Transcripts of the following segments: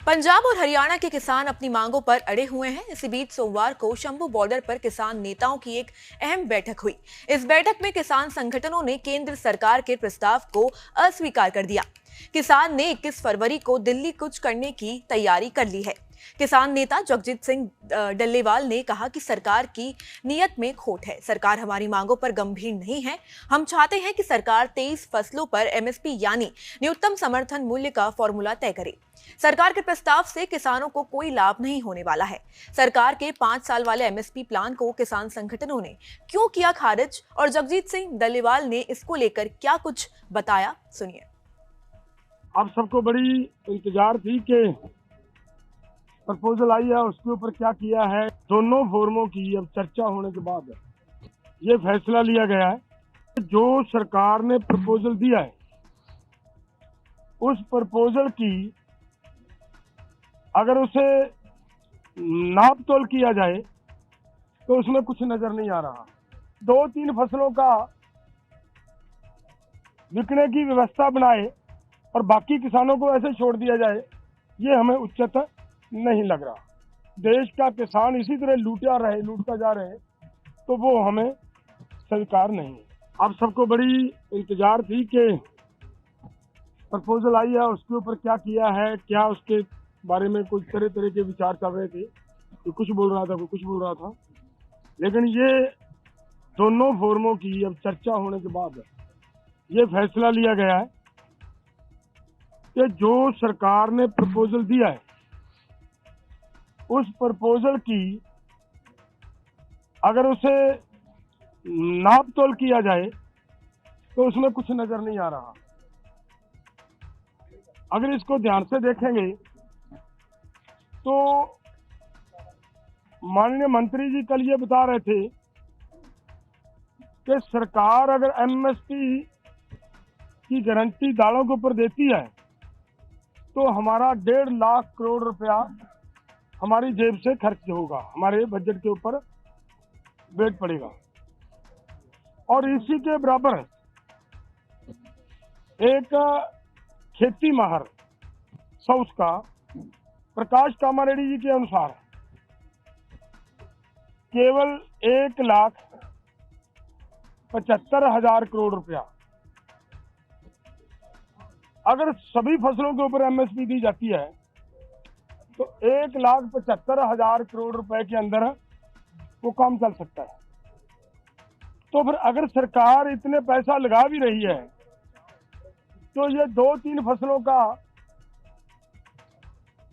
पंजाब और हरियाणा के किसान अपनी मांगों पर अड़े हुए हैं। इसी बीच सोमवार को शंभू बॉर्डर पर किसान नेताओं की एक अहम बैठक हुई। इस बैठक में किसान संगठनों ने केंद्र सरकार के प्रस्ताव को अस्वीकार कर दिया। किसान ने 21 फरवरी को दिल्ली कूच करने की तैयारी कर ली है। किसान नेता जगजीत सिंह डल्लेवाल ने कहा कि सरकार की नीयत में खोट है। सरकार हमारी मांगों पर गंभीर नहीं है। हम चाहते हैं कि सरकार 23 फसलों पर एमएसपी यानी न्यूनतम समर्थन मूल्य का फॉर्मूला तय करे। सरकार के प्रस्ताव से किसानों को कोई लाभ नहीं होने वाला है। सरकार के 5 साल वाले एमएसपी प्लान को किसान संगठनों ने क्यों किया खारिज और जगजीत सिंह डल्लेवाल ने इसको लेकर क्या कुछ बताया, सुनिए। आप सबको बड़ी इंतजार थी कि प्रपोजल आई है, उसके ऊपर क्या किया है। दोनों फोरमों की अब चर्चा होने के बाद ये फैसला लिया गया है जो सरकार ने प्रपोजल दिया है उस प्रपोजल की अगर उसे नाप तोल किया जाए तो उसमें कुछ नजर नहीं आ रहा। 2-3 फसलों का बिकने की व्यवस्था बनाए और बाकी किसानों को ऐसे छोड़ दिया जाए, ये हमें उचित नहीं लग रहा। देश का किसान इसी तरह लूटता जा रहे तो वो हमें स्वीकार नहीं है। आप सबको बड़ी इंतजार थी कि प्रपोजल आई है, उसके ऊपर क्या किया है, क्या उसके बारे में कुछ तरह तरह के विचार चल रहे थे। कोई कुछ बोल रहा था, कोई कुछ बोल रहा था, लेकिन ये दोनों फोरमों की अब चर्चा होने के बाद ये फैसला लिया गया है कि जो सरकार ने प्रपोजल दिया है उस प्रपोजल की अगर उसे नाप तोल किया जाए तो उसमें कुछ नजर नहीं आ रहा। अगर इसको ध्यान से देखेंगे तो माननीय मंत्री जी कल ये बता रहे थे कि सरकार अगर एमएसपी की गारंटी दालों के ऊपर देती है तो हमारा 1.5 लाख करोड़ रुपया हमारी जेब से खर्च होगा, हमारे बजट के ऊपर वेट पड़ेगा। और इसी के बराबर एक खेती माहर साउथ का प्रकाश कामारेड्डी जी के अनुसार केवल 1,75,000 करोड़ रुपया अगर सभी फसलों के ऊपर एमएसपी दी जाती है तो 1,75,000 करोड़ रुपए के अंदर वो काम चल सकता है। तो फिर अगर सरकार इतने पैसा लगा भी रही है तो ये 2-3 फसलों का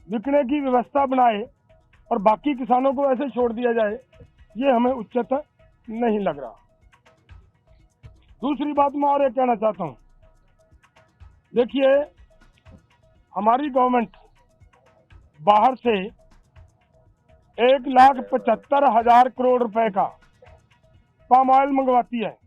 बिकने की व्यवस्था बनाए और बाकी किसानों को ऐसे छोड़ दिया जाए, ये हमें उचित नहीं लग रहा। दूसरी बात मैं और ये कहना चाहता हूं, देखिए हमारी गवर्नमेंट बाहर से 1,75,000 करोड़ रुपए का पाम ऑयल मंगवाती है